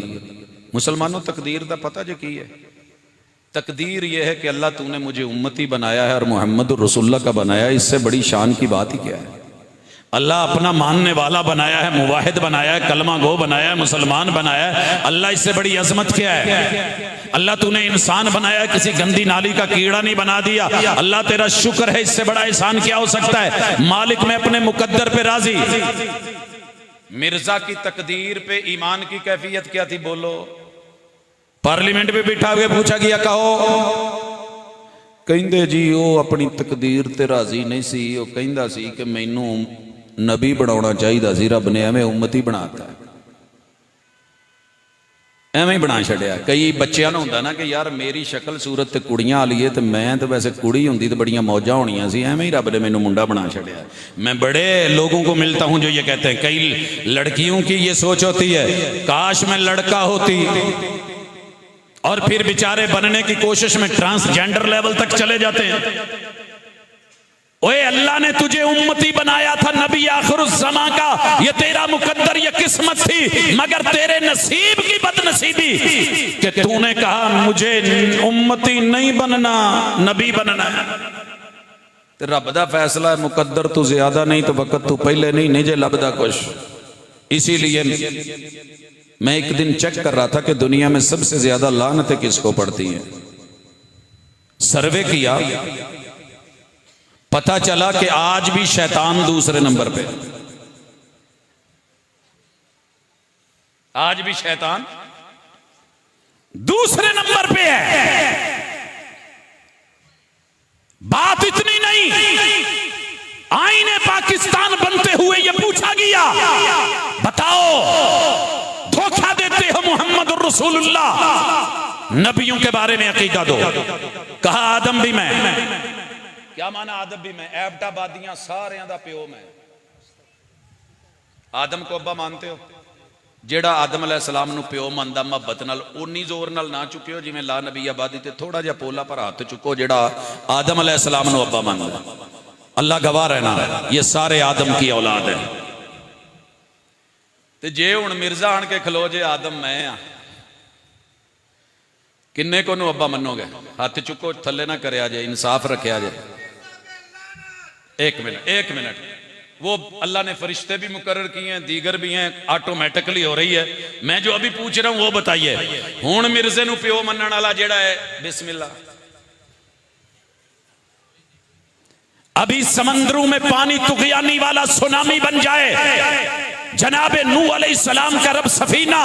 मुसलमानों तकदीर का पता जो की है? तकदीर यह है कि अल्लाह तूने मुझे उम्मती बनाया है और मोहम्मद रसूलुल्लाह का बनाया है। इससे बड़ी शान की बात ही क्या है? अल्लाह अपना मानने वाला बनाया है, मुवाहिद बनाया है, कलमा गो बनाया है, मुसलमान बनाया है। अल्लाह इससे बड़ी अजमत क्या है? अल्लाह तूने इंसान बनाया है, किसी गंदी नाली का कीड़ा नहीं बना दिया। अल्लाह तेरा शुक्र है, इससे बड़ा एहसान क्या हो सकता है? मालिक में अपने मुकद्दर पे राजी। मिर्जा की तकदीर पे ईमान की कैफियत क्या थी बोलो? पार्लियामेंट में बिठा हुए पूछा गया, कहो। कहंदे जी वो अपनी तकदीर ते राजी नहीं सी। वो कहंदा सी कि मैनू नबी बनाना चाहिए सी, रब ने एवं उम्मती बनाता है, एवं ही बना छड़िया। कई बच्चों ने होंदा ना कि यार मेरी शक्ल सूरत ते कुड़ियां वाली है, तो मैं तो वैसे कुड़ी होंदी तो बड़ियां मौजा होनियां सी, एवं ही रब ने मैनू मुंडा बना छड़िया। मैं बड़े लोगों को मिलता हूं जो ये कहते हैं, कई लड़कियों की ये सोच होती है, काश मैं लड़का होती, और फिर बेचारे बनने की कोशिश में ट्रांसजेंडर लेवल तक चले जाते हैं। ओए अल्लाह ने तुझे उम्मती बनाया था, नबी आखिरुज़्ज़मा का, ये तेरा मुकद्दर, ये किस्मत थी, मगर तेरे नसीब की बदनसीबी कि तूने कहा मुझे उम्मती नहीं बनना, नबी बनना है। ते रब दा फैसला है, मुकद्दर तू ज्यादा नहीं तो वक्त तू पहले नहीं जे लभदा कुछ। इसीलिए मैं एक दिन चेक कर रहा था कि दुनिया में सबसे ज्यादा लानतें किसको पड़ती हैं। सर्वे किया, पता चला कि आज भी शैतान दूसरे नंबर पे, आज भी शैतान दूसरे नंबर पे है। बात इतनी नहीं, आईने पाकिस्तान बनते हुए ये पूछा गया, बताओ धोखा देते हो मोहम्मद रसूलुल्लाह, नबियों के बारे में अकीदा दो। कहा आदम भी मैं। क्या माना आदम भी मैं? एबटाबादियां सारे दा प्यो मैं। आदम को अब्बा मानते हो? जेड़ा आदम अलैहिस्सलाम नु प्यो मनदा मुहब्बत नाल उन्नी जोर नाल ना चुकियो जिवें ला नबी आबादी ते थोड़ा जिहा पोला पर हाथ चुको जेड़ा आदम अलैहिस्सलाम नु अब्बा मनदा। अल्लाह गवाह रहना, ये सारे आदम की औलाद है। ते जे हुण मिर्जा आन के खलो जे आदम मैं आ, किन्ने को नु अब्बा मनोगे? हाथ चुको, थले ना करया जे, इंसाफ रखया जे। एक मिनट, वो अल्लाह ने फरिश्ते भी मुकर्रर किए हैं, दीगर भी हैं, ऑटोमेटिकली हो रही है। मैं जो अभी पूछ रहा हूं वो बताइए। हुण मिर्जे नु प्यो मनण वाला जेड़ा है, बिस्मिल्लाह, अभी समंदरों में पानी तुगयानी वाला सुनामी बन जाए, जनाबे नूह अलैहिस्सलाम का रब सफीना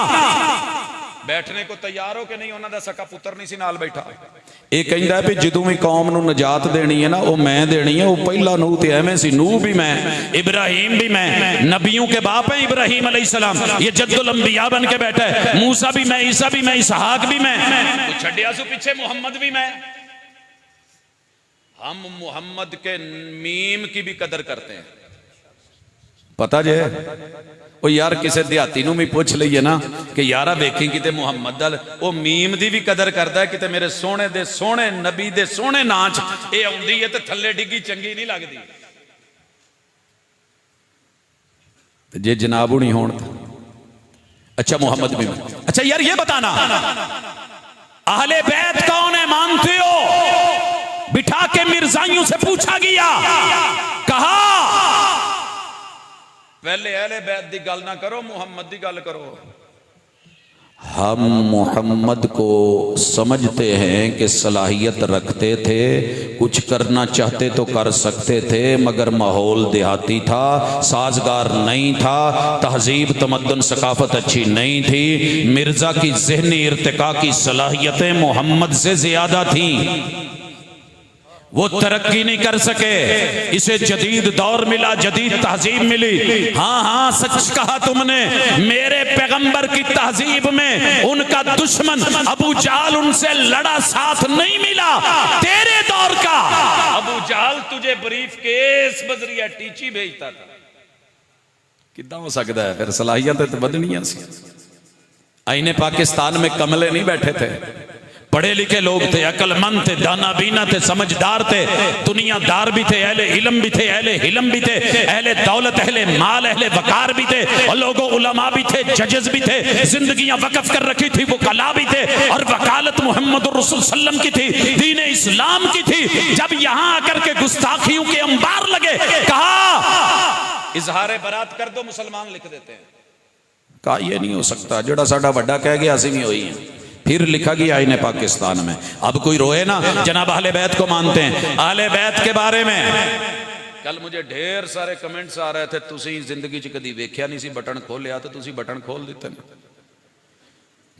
बैठने को तैयार हो कि नहीं? उन्होंने दा सका पुत्र नहीं सी नाल बैठा। ये कहता है भी जदों भी कौम नूं नजात देनी है ना, वो मैं देनी है। वो पहला नूह ते एवें सी, नूह भी मैं, इब्राहिम भी मैं, नबियों के बाप है इब्राहिम अलैहिस्सलाम। ये जद्दुल अंबिया बन के बैठा है। मूसा भी मैं, ईसा भी मैं, इसहाक भी मैं, तो छड्डिया सु पीछे मोहम्मद भी मैं। हम मोहम्मद के मीम की भी कदर करते हैं, पता जे? ओ यार किसी देहाती नूं भी पूछ लईए ना कि यारा वेखी किते मुहम्मद दल, ओ मीम दी भी कदर करता है। किते मेरे सोने दे सोने नबी दे सोने नाच ये आउंदी है ते थल्ले डिग्गी चंगी नहीं लगदी। जे जनाब हुणी होण, अच्छा मुहम्मद भी, अच्छा यार ये बताना अहले बैत कौन है मानते हो? बिठा के मिर्जाइयों से पूछा गया, कहा पहले अहले बैत दी गल ना करो, मुहम्मद दी गल करो। हम मोहम्मद को समझते हैं कि सलाहियत रखते थे, कुछ करना चाहते तो कर सकते थे, मगर माहौल देहाती था, साजगार नहीं था, तहजीब तमद्दुन सकाफत अच्छी नहीं थी। मिर्जा की ज़हनी इर्तिका की सलाहियतें मोहम्मद से ज्यादा थीं, वो तरक्की नहीं कर सके। इसे जदीद दौर मिला, जदीद तहजीब मिली। हाँ हाँ सच कहा तुमने, मेरे पैगंबर की तहजीब में उनका दुश्मन अबू जाल उनसे लड़ा, साथ नहीं मिला। तेरे दौर का अबू जाल तुझे ब्रीफ केस बजरिया टीची भेजता था, कितना हो सकता है? फिर सलाहियत तो बदनियां सी। आईने पाकिस्तान में कमले नहीं बैठे थे, पढ़े लिखे लोग थे, अकलमंद थे, दाना बीना थे, समझदार थे, दुनियादार भी थे, अहले इल्म भी थे, अहले हिलम भी थे, अहले दौलत, अहले माल, अहले वकार भी थे, और लोगों उलमा भी थे, जजेस भी थे, जिंदगियां वक्फ कर रखी थी, वो कला भी थे, और वकालत मोहम्मद रसूल सल्लम की थी, दीन इस्लाम की थी। जब यहां आकर के गुस्ताखियों के अंबार लगे, कहा इजहार बरात कर दो, मुसलमान लिख देते हैं। कहा यह नहीं हो सकता, जोड़ा साडा वड्डा कह गया असीं भी होई हैं। फिर लिखा गया आईने पाकिस्तान में। अब कोई रोए ना, जनाब अहले बैत को मानते हैं। अहले बैत के बारे में कल मुझे ढेर सारे कमेंट्स आ रहे थे, तुसी जिंदगी च कदी वेख्या नहीं सी बटन खोलिया तो तुसी बटन खोल दिते ना।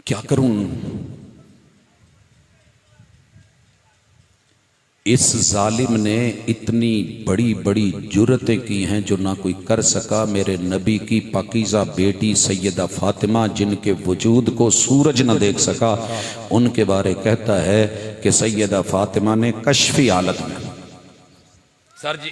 क्या करूं? इस जालिम ने इतनी बड़ी बड़ी जुर्रतें की हैं जो ना कोई कर सका। मेरे नबी की पाकीज़ा बेटी सैयदा फातिमा, जिनके वजूद को सूरज न देख सका, उनके बारे कहता है कि सैयदा फातिमा ने कश्फी हालत में, सर जी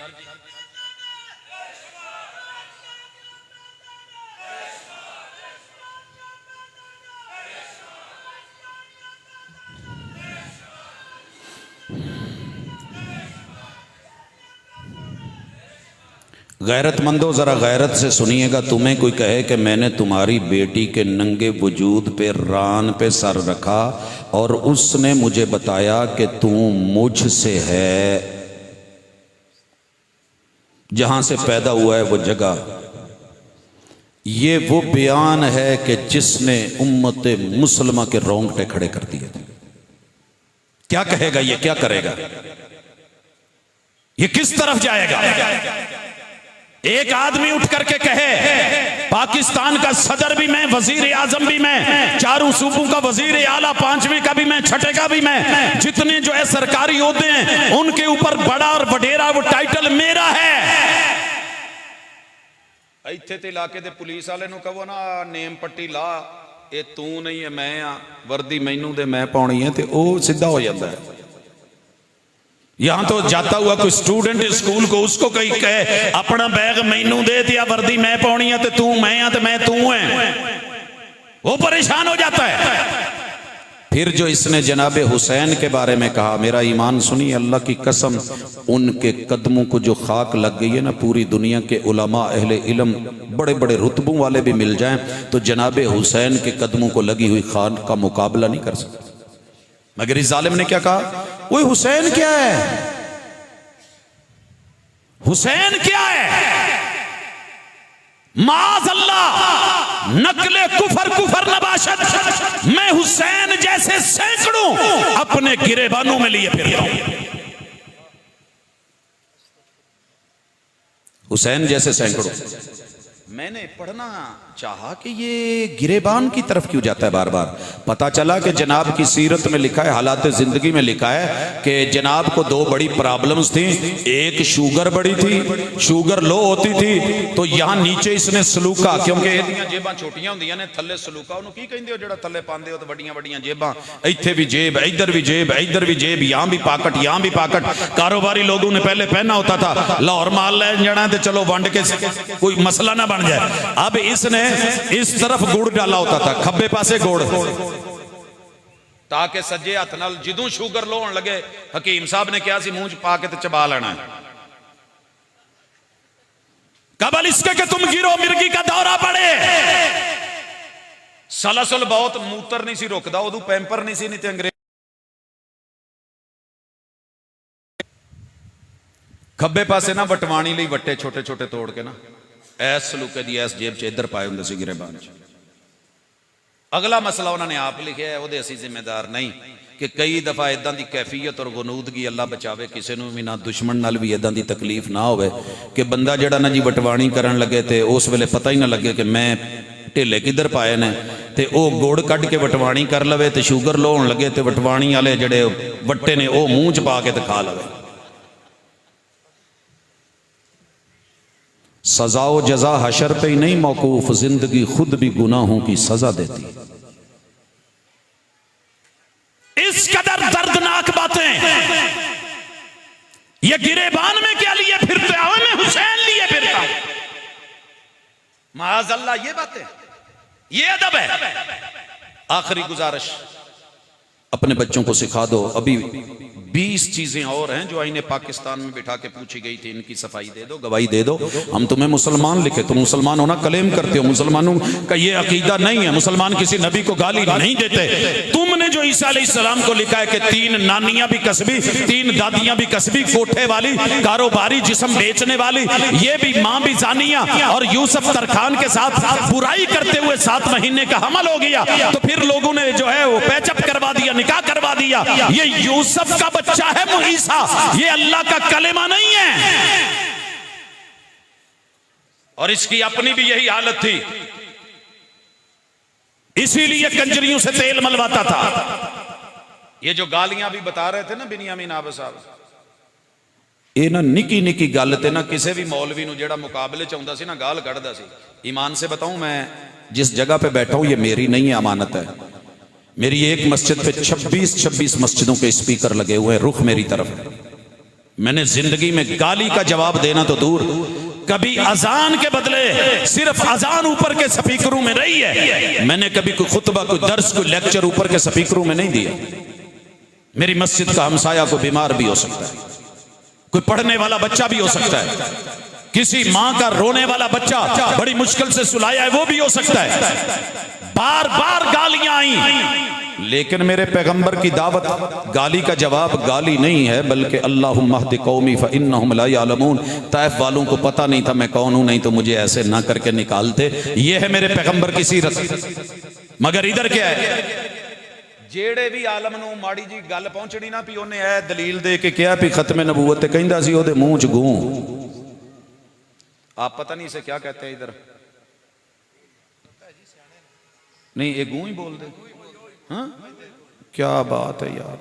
गैरतमंदो जरा गैरत से सुनिएगा। तुम्हें कोई कहे कि मैंने तुम्हारी बेटी के नंगे वजूद पे रान पे सर रखा और उसने मुझे बताया कि तू मुझसे है, जहां से पैदा हुआ है वो जगह, ये वो बयान है कि जिसने उम्मत मुसलमा के रोंगटे खड़े कर दिए थे। क्या कहेगा ये? क्या करेगा ये? किस तरफ जाएगा? एक आदमी उठ करके कहे पाकिस्तान का सदर भी मैं, वजीर आजम भी मैं, चारों सूबों का वजीर आला, पांचवें का भी मैं, छठे का भी मैं, जितने जो है सरकारी होते हैं उनके ऊपर बड़ा और वडेरा वो टाइटल मेरा है। इत्थे ते इलाके दे पुलिस वाले नूं कहो ना नेम पट्टी ला, ये तू नहीं है मैं आ, वर्दी मैनू दे मैं पाउणी है, तो वो सीधा हो जाता है। यहां तो जाता हुआ कोई स्टूडेंट स्कूल को, उसको कोई कहे अपना बैग मैनू दे, या वर्दी मैं पाउणी है, तो तू मैं आ, तो मैं तू है, वो परेशान हो जाता है। फिर जो इसने जनाबे हुसैन के बारे में कहा, मेरा ईमान सुनिए, अल्लाह की कसम, उनके कदमों को जो खाक लग गई है ना, पूरी दुनिया के उलमा अहले इल्म बड़े बड़े रुतबों वाले भी मिल जाएं तो जनाबे हुसैन के कदमों को लगी हुई खाक का मुकाबला नहीं कर सकते। मगर इस जालिम ने क्या कहा, वो हुसैन क्या है, हुसैन क्या है, माज अल्लाह नकले कुफर कुफर नबाशत, मैं हुसैन जैसे सैकड़ों अपने गिरेबानों में लिए फिरता हूं, हुसैन जैसे सैकड़ों। मैंने पढ़ना चाहा कि ये गिरेबान की तरफ क्यों जाता है बार बार। पता चला कि जनाब की सीरत में लिखा है, हालात जिंदगी में लिखा है कि जनाब को दो बड़ी प्रॉब्लम्स थी, एक शुगर बड़ी थी, शुगर लो होती थी, तो यहाँ नीचे इसने सलूका, क्योंकि ਇਹਦੀਆਂ जेबां छोटियां ਹੁੰਦੀਆਂ ਨੇ, थल्ले सलूका ਉਹਨੂੰ ਕੀ ਕਹਿੰਦੇ ਹੋ ਜਿਹੜਾ थल्ले पांदे हो, तो ਵੱਡੀਆਂ ਵੱਡੀਆਂ जेबां, ਇੱਥੇ भी जेब, इधर भी जेब, इधर भी जेब, यहाँ भी पाकट, यहाँ भी पाकट। कारोबारी लोगों ने पहले पहना होता था, लाहौर माल ले जाना तो चलो वंड के कोई मसला ना बन जाए। अब इसने इस तरफ गुड़ डाला होता था, खब्बे पासे गुड़, ताकि सज्जे हथ नाल जिदों शुगर लो होने लगे, हकीम साहब ने कहा सी मुंह च पा के ते चबा लेना है। कबल इसके कि तुम गिरो मिर्गी का दौरा पड़े, सलसल बहुत मूत्र नहीं सी रुकदा, उदू पैंपर नहीं सी, नहीं ते अंग्रेज खब्बे पासे ना वटवाणी लई वट्टे छोटे छोटे तोड़ के ना ऐस सलूके दी ऐस जेब च इधर पाए हुंदे सी गिरेबान च। अगला मसला उन्होंने आप लिखा है, वो असी जिम्मेदार नहीं, कि कई दफा इदां दी कैफियत और गनूदगी अल्लाह बचावे किसी नूं भी ना दुश्मन नाल भी इदां दी तकलीफ ना होवे कि बंदा जिहड़ा ना जी वटवाणी करन लगे ते उस वेले पता ही ना लगे कि मैं ढेले किधर पाए ने, ते ओ गुड़ कढ़ के वटवाणी कर लवे, ते शुगर लो होण लगे ते वटवाणी वाले जिहड़े वट्टे ने वो मूँह च पा के ते खा लवे। सजाओ जजा हशर पे ही नहीं मौकूफ, जिंदगी खुद भी गुनाहों की सजा देती। इस कदर दर्दनाक बातें ये गिरेबान में क्या लिए फिरते हो, मैं हुसैन लिए फिरता हूं, माज़अल्लाह, ये बातें, ये अदब है। आखिरी गुजारिश, अपने बच्चों को सिखा दो, अभी 20 चीजें और हैं जो आईने पाकिस्तान में बिठा के पूछी गई थी, इनकी सफाई दे दो, गवाही दे दो। हम तुम्हें मुसलमान लिखे, तुम मुसलमान होना क्लेम करते हो, मुसलमानों का ये अकीदा नहीं है, मुसलमान किसी नबी को गाली नहीं देते। तुमने जो ईसा अलैहिस्सलाम को लिखा है कि 3 नानियां भी कसबी, 3 दादियां भी कसबी, कोठे वाली, कारोबारी, जिस्म बेचने वाली, ये भी मां भी जानिया, और यूसुफ तरखान के साथ बुराई करते हुए 7 महीने का हमल हो गया, तो फिर लोगों ने जो है वो पैचअप करवा दिया, निकाह करवा दिया। ये यूसुफ का बच्चा है ईसा, ये अल्लाह का कलेमा नहीं है। और इसकी अपनी भी यही हालत थी, इसीलिए कंजरियों से तेल मलवाता था। ये जो गालियां भी बता रहे थे ना बिनियामीन आबद साहब, ये ना निकी निकी गल ते ना किसी भी मौलवी नूं जेड़ा मुकाबले च आउंदा सी ना गाल कढ़दा सी। ईमान से बताऊं, मैं जिस जगह पे बैठा हूं ये मेरी नहीं है, अमानत है। मेरी एक मस्जिद पे 26 मस्जिदों के स्पीकर लगे हुए हैं, रुख मेरी तरफ है। मैंने जिंदगी में गाली का जवाब देना तो दूर, कभी अजान के बदले सिर्फ अजान ऊपर के स्पीकरों में रही है। मैंने कभी कोई खुतबा, कोई दर्स, कोई लेक्चर ऊपर के स्पीकरों में नहीं दिया। मेरी मस्जिद का हमसाया को बीमार भी हो सकता है, कोई पढ़ने वाला बच्चा भी हो सकता है, किसी मां का रोने वाला बच्चा बड़ी मुश्किल से सुलाया है वो भी हो सकता है। बार बार गालियां आई, लेकिन मेरे पैगंबर की दावत, गाली का जवाब गाली नहीं है, बल्कि अल्लाहुम्मा हदी कौमी फ़इन्नहुम ला यालमून। तैफ वालों को पता नहीं था मैं कौन हूं, नहीं तो मुझे ऐसे ना करके निकालते। ये है मेरे पैगंबर की सीरत। मगर इधर क्या है, जेड़े भी आलम नूं माड़ी जी गल पहुंचनी ना, भी उन्हें ऐ दलील दे के कहा भी खत्मे नबूवत ते कहंदा सी ओदे मुंह च गूं। आप पता नहीं इसे क्या कहते हैं इधर, नहीं ये गूं ही बोल दे। हाँ क्या बात है यार,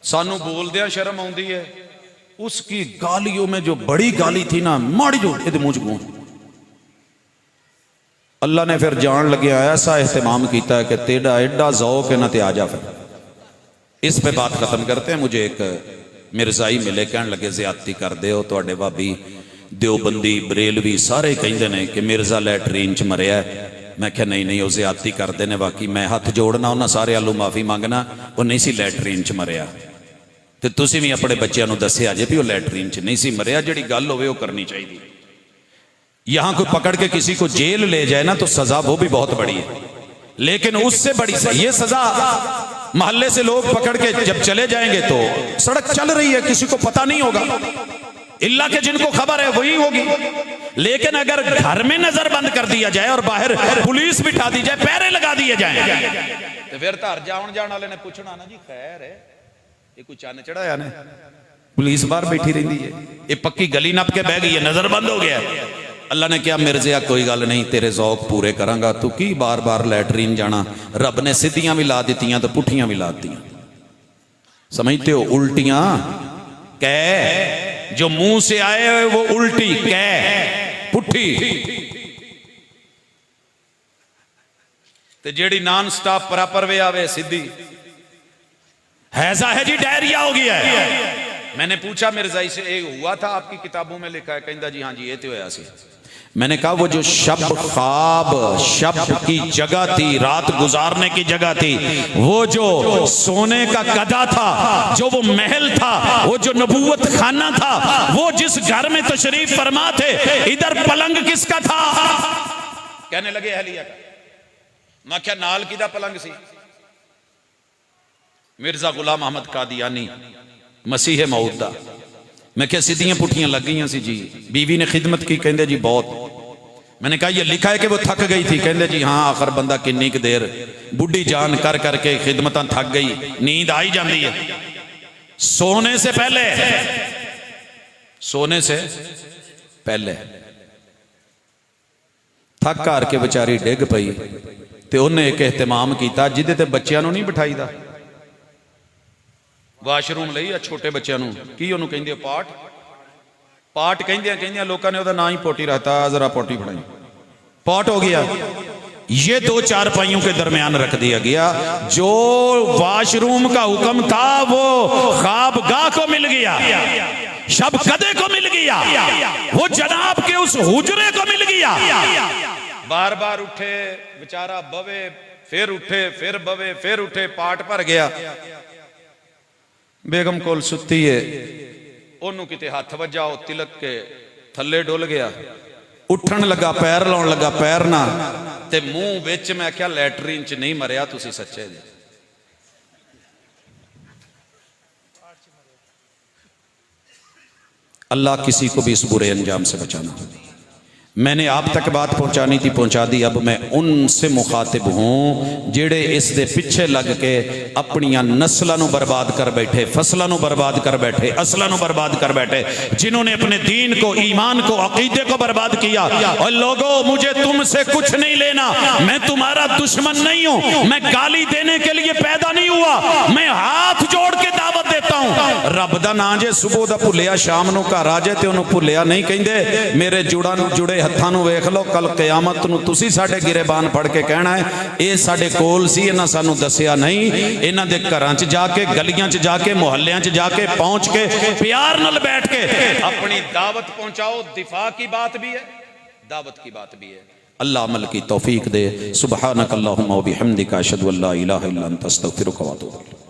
सानू बोलदे शर्म आउंदी है, उसकी गालियों में जो बड़ी गाली थी ना, माड़ी जो इहदे मुंह च गूं। अल्लाह ने फिर जान लगे ऐसा एहतमाम किया कि तेरा एडा ज़ौक है ना, ते आ जा फिर। इस पे बात खत्म करते हैं। मुझे एक मिर्जाई मिले, कहने लगे ज़्यादती कर दे हो, तुहाडे भाभी देवबंदी बरेलवी सारे कहते हैं कि मिर्जा लैटरीन च मरिया है। मैं क्या नहीं नहीं, वो ज़्यादती करते हैं। बाकी मैं हथ जोड़ना, उन्होंने सारे आलू माफ़ी मंगना, वो नहीं सी लैटरीन च मरिया। तो तुसीं भी अपने बच्चों को दस्सिया जे भी वो लैटरीन च नहीं सी मरिया। जिहड़ी गल होवे वो करनी चाहिए। यहां कोई पकड़ के किसी को जेल ले जाए ना तो सजा वो भी बहुत बड़ी है, लेकिन उससे बड़ी सही ये सजा मोहल्ले से लोग पकड़ के जब चले जाएंगे तो सड़क चल रही है, किसी को पता नहीं होगा, इल्ला के जिनको खबर है वही होगी। लेकिन अगर घर में नजर बंद कर दिया जाए और बाहर पुलिस बिठा दी जाए, पहरे लगा दिए जाए, तो फिर घर जान जाने वाले ने पूछना ना जी खैर है, ये कोई चन्न चढ़ाया ने, पुलिस बाहर बैठी रही है, ये पक्की गली नप के बह गई है, नजर बंद हो गया। अल्लाह ने क्या मिर्जिया कोई गल नहीं, तेरे ज़ौक पूरे करांगा, तू की बार बार लैटरीन जाना। रब ने सीधियां भी ला दित्तियां तो पुठियां भी ला दित्तियां, समझते हो, उल्टियां कह जो मुंह से आए वो उल्टी कह पुठी, ते जेड़ी नॉन स्टॉप बराबर वे आवे सीधी। ऐसा है जी डायरिया हो गया है। मैंने पूछा मिर्जाई से, ये हुआ था आपकी किताबों में लिखा है? कहता जी हाँ जी ये तो होया सी। मैंने कहा वो जो शब ख्वाब शब की जगह थी, रात गुजारने की जगह थी, वो जो सोने का गदा था, जो वो महल था, वो जो नबूवत खाना था, वो जिस घर में तशरीफ फरमा थे, इधर पलंग किसका था? कहने लगे अहलिया का। मैं क्या नाल किदा पलंग सी? मिर्जा गुलाम अहमद कादियानी मसीह मौद दा। मैं क्या सीधियां पुठियां लग गई सी जी। बीवी ने खिदमत की, कहते जी बहुत। मैंने कहा ये लिखा है कि वो थक गई थी? कहते जी हाँ, आखिर बंदा किन्नी क देर बुढ़ी जान कर करके खिदमत थक गई, नींद आई जाती है। सोने से पहले, सोने से पहले थक हार के बेचारी डिग पई, तो उन्हें एक एहतमाम किया जिदे ते बच्चों नहीं बिठाईदा। वाशरूम ਲਈ ਆ छोटे बच्चों की ਉਹਨੂੰ ਕਹਿੰਦੇ पाठ पाठ ਕਹਿੰਦੇ लोगों ने ਉਹਦਾ ਨਾਂ ही पोटी रहता, जरा पोटी बनाई, पॉट हो गया। ये दो चार पाइयों के दरमियान रख दिया गया। जो वाशरूम का हुक्म था वो ख्वाबगाह को मिल गया, शब कदे को मिल गया, वो जनाब के उस हुजरे को मिल गया। बार बार उठे बेचारा, बवे फिर उठे, फिर बवे फिर उठे, पाठ भर गया। बेगम कोल सुती है, ओनू किते हाथ वजा, तिलक के थले डुल गया, उठन लगा, पैर लाउन लगा, पैर ना ते मुंह विच। मैं क्या लैटरीन च नहीं मरिया, तुसी सच्चे जी। अल्लाह किसी को भी इस बुरे अंजाम से बचाना। मैंने आप तक बात पहुंचानी थी, पहुंचा दी। अब मैं उनसे मुखातिब हूं जेड़े इस दे पिछे लग के अपनियां नस्लों को बर्बाद कर बैठे, फसलों को बर्बाद कर बैठे, असलों को बर्बाद कर बैठे, जिन्होंने अपने दीन को, ईमान को, अकीदे को बर्बाद किया। और लोगों, मुझे तुमसे कुछ नहीं लेना, मैं तुम्हारा दुश्मन नहीं हूं, मैं गाली देने के लिए पैदा नहीं हुआ, मैं हाथ जोड़ के दावत देता हूं। रब दा नाम जे सुबह दा भुलिया शाम नूं घर आ जाए ते उन्होंने भुलिया नहीं कहंदे। मेरे जुड़े हत्थां नूं वेख लो, कल क़यामत नूं तुसीं साडे गिरेबान फड़ के कहना है ये साडे कोल सी, इन्हां सानूं दस्सिया नहीं। इन्हां दे घरां च जाके, गलियां च जाके, मुहल्लियां च जाके, पहुंच के प्यार नाल बैठ के अपनी दावत पहुंचाओ। दिफा की बात भी है, दावत की बात भी है। अल्लाह अमल की तौफीक दे। सुब्हानक अल्लाहुम्मा व बिहम्दिका अशहदु अल्ला इलाहा इल्ला अंता अस्तगफिरुका व अतूबु इलैक।